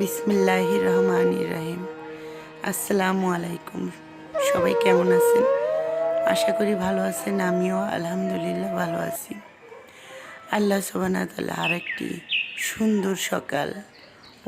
বিসমিল্লাহির রহমানির রহিম। আসসালামু আলাইকুম। সবাই কেমন আছেন? আশা করি ভালো আছেন। আমিও আলহামদুলিল্লাহ ভালো আছি। আল্লাহ সুবহানাহু ওয়া তাআলা আরেকটি সুন্দর সকাল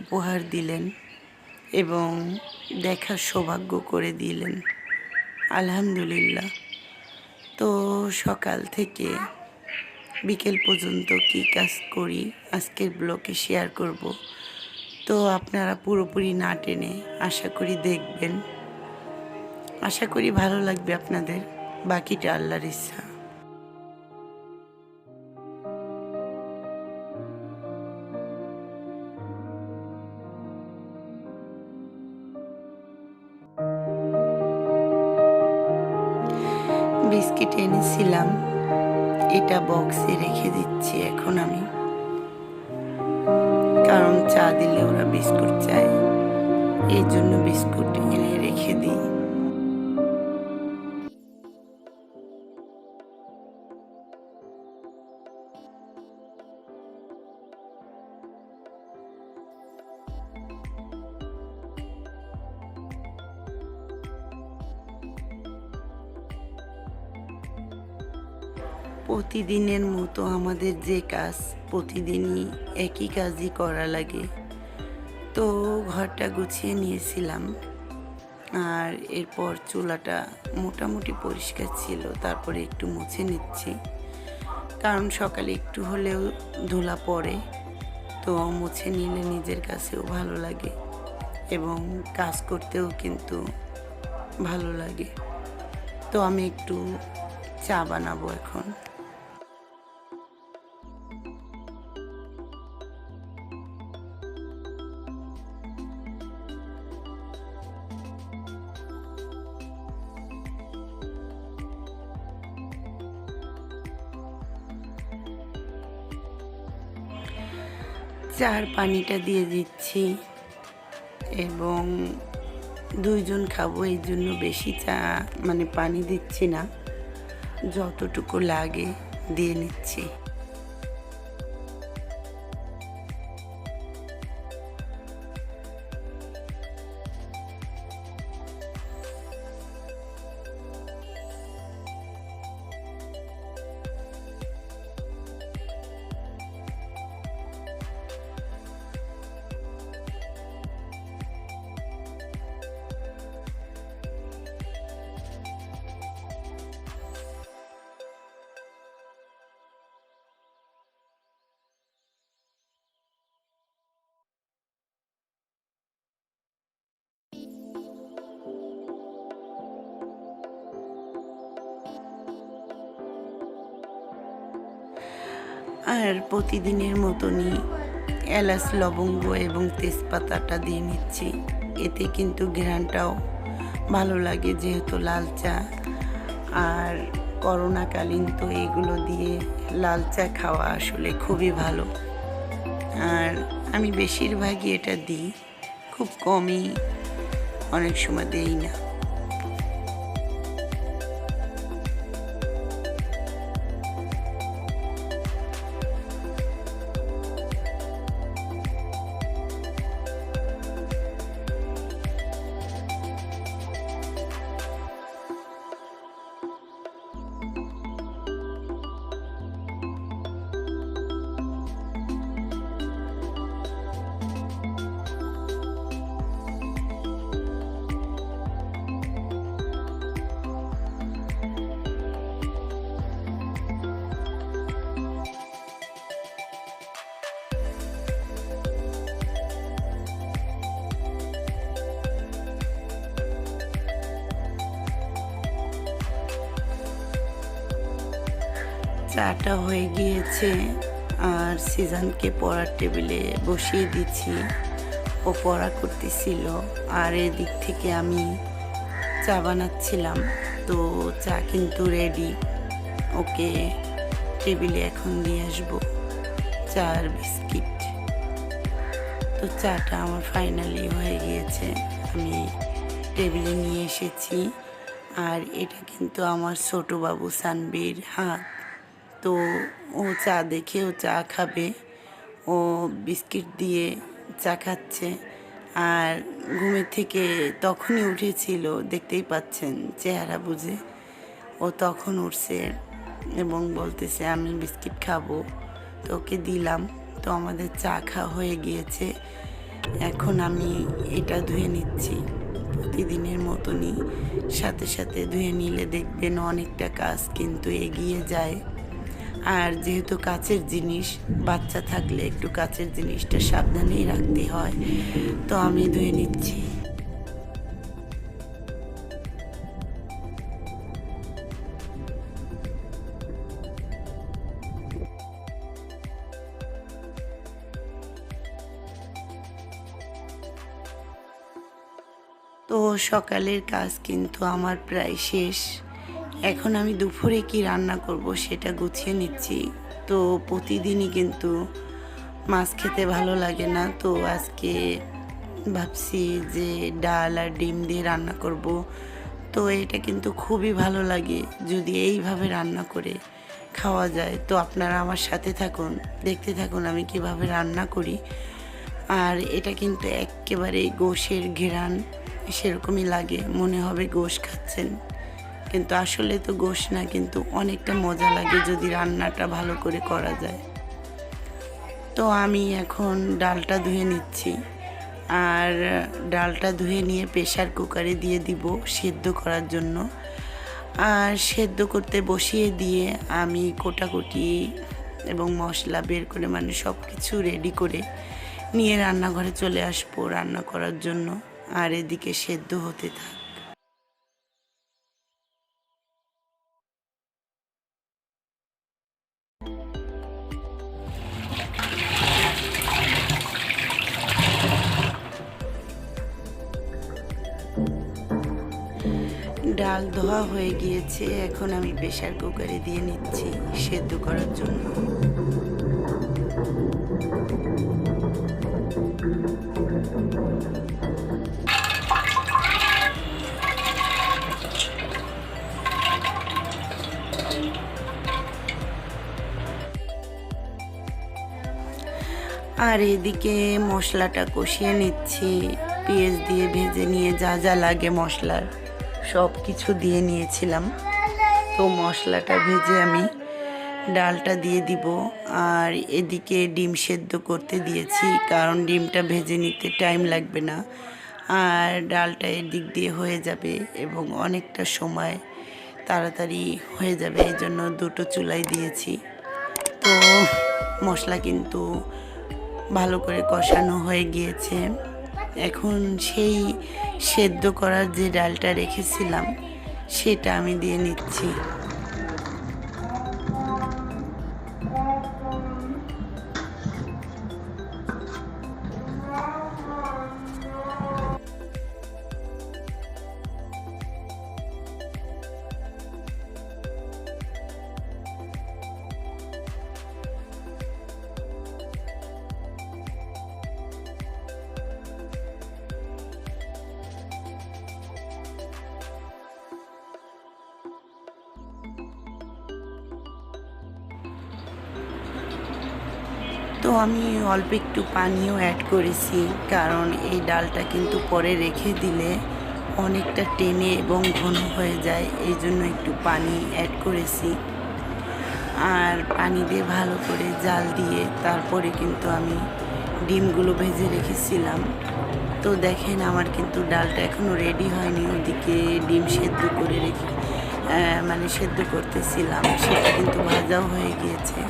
উপহার দিলেন এবং দেখার সৌভাগ্য করে দিলেন। আলহামদুলিল্লাহ। তো সকাল থেকে বিকেল পর্যন্ত কী কাজ করি আজকের ব্লগে শেয়ার করব। তো আপনারা পুরোপুরি না টেনে আশা করি দেখবেন। আশা করি ভালো লাগবে আপনাদের। বাকিটা আল্লাহর ইচ্ছা। বিস্কিট এনেছিলাম, এটা বক্সে রেখে দিচ্ছি এখন আমি, কারণ চা দিলে ওরা বিস্কুট চায়, এই জন্য বিস্কুট এনে রেখে দিই। প্রতিদিনের মতো আমাদের যে কাজ, প্রতিদিনই একই কাজই করা লাগে। তো ঘরটা গুছিয়ে নিয়েছিলাম, আর এরপর চুলাটা মোটামুটি পরিষ্কার ছিল, তারপরে একটু মুছে নিচ্ছি, কারণ সকালে একটু হলেও ধুলা পড়ে। তো মুছে নিলে নিজের কাছেও ভালো লাগে এবং কাজ করতেও কিন্তু ভালো লাগে। তো আমি একটু চা বানাবো এখন। চার পানিটা দিয়ে দিচ্ছি এবং দুইজন খাবো, এই জন্য বেশি চা পানি দিচ্ছি না, যতটুকু লাগে দিয়ে নিচ্ছি। আর প্রতিদিনের মতনই এলাচ, লবঙ্গ এবং তেজপাতাটা দিয়ে নিচ্ছি। এতে কিন্তু ঘ্রাণটাও ভালো লাগে, যেহেতু লাল চা, আর করোনাকালীন তো এগুলো দিয়ে লাল চা খাওয়া আসলে খুবই ভালো। আর আমি বেশিরভাগই এটা দিই, খুব কমই, অনেক সময় দেই না। চাটা হয়ে গিয়েছে, আর সিজানকে পড়ার টেবিলে বসিয়ে দিচ্ছি, ও পড়া করতেছিল, আর এদিক থেকে আমি চা বানাচ্ছিলাম। তো চা কিন্তু রেডি, ওকে টেবিলে এখন দিয়ে আসবো চা আর বিস্কিট। তো চাটা আমার ফাইনালি হয়ে গিয়েছে, আমি টেবিলে নিয়ে এসেছি। আর এটা কিন্তু আমার ছোটো বাবু সানবীর হাত। তো ও চা দেখে ও চা খাবে, ও বিস্কিট দিয়ে চা খাচ্ছে। আর ঘুমের থেকে তখনই উঠেছিল, দেখতেই পাচ্ছেন চেহারা বুঝে। ও তখন উঠছে এবং বলতেছে আমি বিস্কিট খাবো, তো ওকে দিলাম। তো আমাদের চা খাওয়া হয়ে গিয়েছে। এখন আমি এটা ধুয়ে নিচ্ছি প্রতিদিনের মতনই, সাথে সাথে ধুয়ে নিলে দেখবেন অনেকটা কাজ কিন্তু এগিয়ে যায়। আর যেহেতু কাচের জিনিস, বাচ্চা থাকলে একটু কাচের জিনিসটা সাবধানেই রাখতে হয়। তো আমি ধুয়ে নিচ্ছি। তো সকালের কাজ কিন্তু আমার প্রায় শেষ। এখন আমি দুপুরে কি রান্না করব সেটা গুছিয়ে নিচ্ছি। তো প্রতিদিনই কিন্তু মাছ খেতে ভালো লাগে না, তো আজকে ভাবছি যে ডাল আর ডিম দিয়ে রান্না করব। তো এটা কিন্তু খুবই ভালো লাগে যদি এইভাবে রান্না করে খাওয়া যায়। তো আপনারা আমার সাথে থাকুন, দেখতে থাকুন আমি কিভাবে রান্না করি। আর এটা কিন্তু একেবারে গোশের ঘেরান সেরকমই লাগে, মনে হবে গোশ খাচ্ছেন, কিন্তু আসলে তো গোশ না, কিন্তু অনেকটা মজা লাগে যদি রান্নাটা ভালো করে করা যায়। তো আমি এখন ডালটা ধুয়ে নিচ্ছি। আর ডালটা ধুয়ে নিয়ে প্রেসার কুকারে দিয়ে দিব সেদ্ধ করার জন্য। আর সেদ্ধ করতে বসিয়ে দিয়ে আমি কোটাকুটি এবং মশলা বের করে, মানে সব কিছু রেডি করে নিয়ে রান্নাঘরে চলে আসবো রান্না করার জন্য। আর এদিকে সেদ্ধ হতে থাক। ডাল ধোয়া হয়ে গিয়েছে, এখন আমি প্রেসার কুকারে দিয়ে নিচ্ছি সেদ্ধ করার জন্য। আর এদিকে মশলাটা কষিয়ে নিচ্ছি, পেঁয়াজ দিয়ে ভেজে নিয়ে যা যা লাগে মশলার সব কিছু দিয়ে নিয়েছিলাম। তো মশলাটা ভেজে আমি ডালটা দিয়ে দিব। আর এদিকে ডিম সেদ্ধ করতে দিয়েছি, কারণ ডিমটা ভেজে নিতে টাইম লাগবে না, আর ডালটা এদিক দিয়ে হয়ে যাবে এবং অনেকটা সময় তাড়াতাড়ি হয়ে যাবে, এই জন্য দুটো চুলাই দিয়েছি। তো মশলা কিন্তু ভালো করে কষানো হয়ে গিয়েছে। এখন সেই সেদ্ধ করার যে ডালটা রেখেছিলাম সেটা আমি দিয়ে নিচ্ছি। তো আমি অল্প একটু পানিও অ্যাড করেছি, কারণ এই ডালটা কিন্তু পরে রেখে দিলে অনেকটা টেনে এবং ঘন হয়ে যায়, এই জন্য একটু পানি অ্যাড করেছি। আর পানি দিয়ে ভালো করে জাল দিয়ে তারপরে কিন্তু আমি ডিমগুলো ভেজে রেখেছিলাম। তো দেখেন আমার কিন্তু ডালটা এখনও রেডি হয়নি, ওদিকে ডিম সেদ্ধ করে রেখে মানে সেদ্ধ করতেছিলাম, সেটা কিন্তু ভাজাও হয়ে গিয়েছে।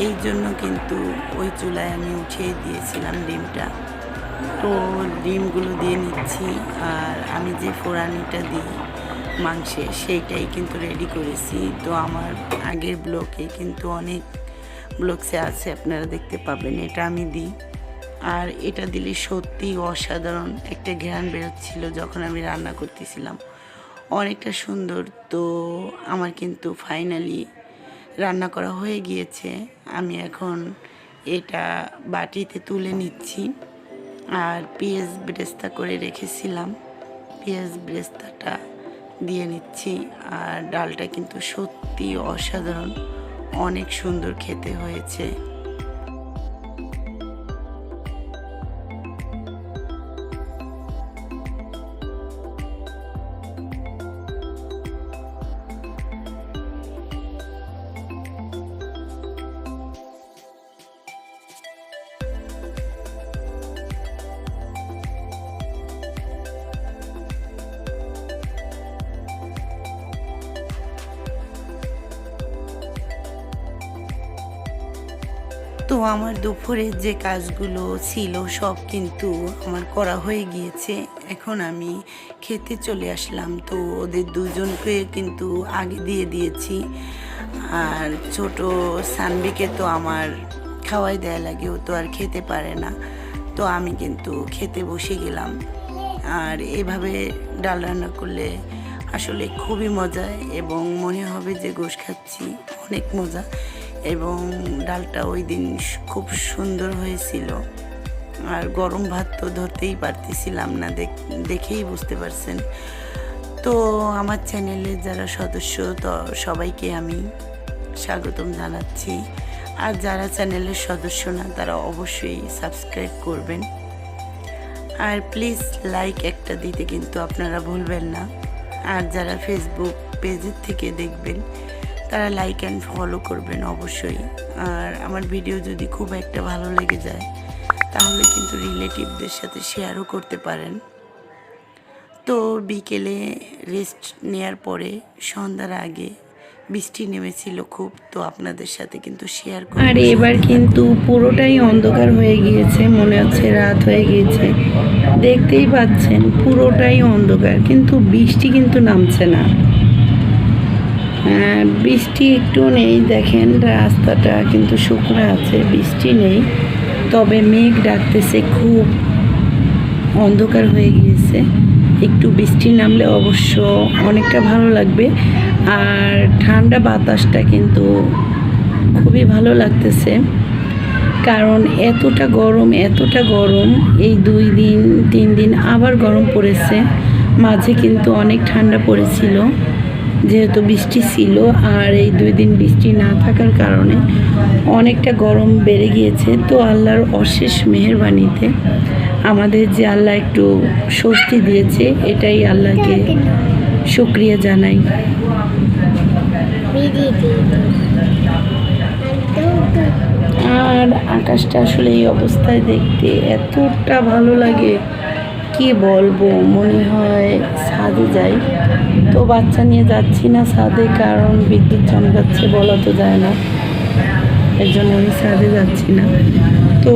এই জন্য কিন্তু ওই চুলায় আমি উঠিয়ে দিয়েছিলাম ডিমটা। তো ডিমগুলো দিয়ে নিচ্ছি। আর আমি যে ফোড়ানিটা দিই মাংসে সেইটাই কিন্তু রেডি করেছি। তো আমার আগের ব্লগে কিন্তু অনেক ব্লগসে আছে, আপনারা দেখতে পাবেন, এটা আমি দিই। আর এটা দিলে সত্যি অসাধারণ একটা ঘ্রাণ বেরোচ্ছিল যখন আমি রান্না করতেছিলাম, অনেকটা সুন্দর। তো আমার কিন্তু ফাইনালি রান্না করা হয়ে গিয়েছে। আমি এখন এটা বাটিতে তুলে নিচ্ছি। আর পেঁয়াজ বেরেস্তা করে রেখেছিলাম, পেঁয়াজ বেরেস্তাটা দিয়ে নিচ্ছি। আর ডালটা কিন্তু সত্যি অসাধারণ, অনেক সুন্দর খেতে হয়েছে। তো আমার দুপুরে যে কাজগুলো ছিল সব কিন্তু আমার করা হয়ে গিয়েছে। এখন আমি খেতে চলে আসলাম। তো ওদের দুজনকে কিন্তু আগে দিয়ে দিয়েছি। আর ছোট সানবিকে তো আমার খাওয়াই দেয়া লাগে, ও তো আর খেতে পারে না। তো আমি কিন্তু খেতে বসে গেলাম। আর এভাবে ডাল রান্না করলে আসলে খুবই মজা এবং মনে হবে যে গোশ খাচ্ছি, অনেক মজা। এবং ডালটা ওই দিন খুব সুন্দর হয়েছিল। আর গরম ভাত তো ধরতেই পারতেছিলাম না, দেখেই বুঝতে পারছেন। তো আমার চ্যানেলের যারা সদস্য তো সবাইকে আমি স্বাগতম জানাচ্ছি। আর যারা চ্যানেলের সদস্য না তারা অবশ্যই সাবস্ক্রাইব করবেন। আর প্লিজ লাইক একটা দিতে কিন্তু আপনারা ভুলবেন না। আর যারা ফেসবুক পেজের থেকে দেখবেন তারা লাইক অ্যান্ড ফলো করবেন অবশ্যই। আর আমার ভিডিও যদি খুব একটা ভালো লেগে যায় তাহলে কিন্তু রিলেটিভদের সাথে শেয়ারও করতে পারেন। তো বিকেলে রেস্ট নেওয়ার পরে সন্ধ্যার আগে বৃষ্টি নেমেছিল খুব, তো আপনাদের সাথে কিন্তু শেয়ার করি। আর এবার কিন্তু পুরোটাই অন্ধকার হয়ে গিয়েছে, মনে হচ্ছে রাত হয়ে গিয়েছে। দেখতেই পাচ্ছেন পুরোটাই অন্ধকার, কিন্তু বৃষ্টি কিন্তু নামছে না। বৃষ্টি একটু নেই, দেখেন রাস্তাটা কিন্তু শুকনো আছে, বৃষ্টি নেই। তবে মেঘ ডাকতেছে, খুব অন্ধকার হয়ে গিয়েছে। একটু বৃষ্টি নামলে অবশ্য অনেকটা ভালো লাগবে। আর ঠান্ডা বাতাসটা কিন্তু খুবই ভালো লাগতেছে, কারণ এতটা গরম এই 2 দিন 3 দিন আবার গরম পড়েছে। মাঝে কিন্তু অনেক ঠান্ডা পড়েছিল যেহেতু বৃষ্টি ছিল। আর এই 2 দিন বৃষ্টি না থাকার কারণে অনেকটা গরম বেড়ে গিয়েছে। তো আল্লাহর অশেষ মেহেরবানিতে আমাদের যে আল্লাহ একটু স্বস্তি দিয়েছে, এটাই আল্লাহকে শুকরিয়া জানাই। আর আকাশটা আসলে এই অবস্থায় দেখতে এতটা ভালো লাগে, কি বলবো, মনে হয় ছাদে যাই। তো বাচ্চা নিয়ে যাচ্ছি না ছাদে, কারণ বিদ্যুৎ চমকাচ্ছে, বলা তো যায় না, এর জন্য আমি ছাদে যাচ্ছি না। তো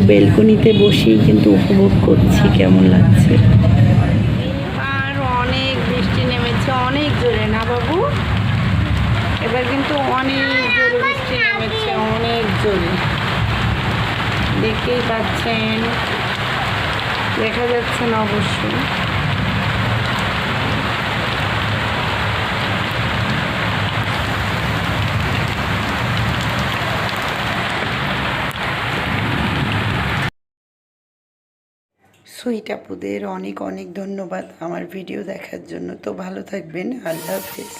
বেলকনিতে বসেই কিন্তু উপভোগ করছি কেমন লাগছে। আর অনেক বৃষ্টি নেমেছে, অনেক জোরে না বাবু? এবার কিন্তু অনেক জোরে বৃষ্টি নেমেছে, অনেক জোরে, দেখতেই পাচ্ছেন, দেখা যাচ্ছে না অবশ্যই। সুইট আপুদের অনেক অনেক ধন্যবাদ আমার ভিডিও দেখার জন্য। তো ভালো থাকবেন, আল্লাহ হাফেজ।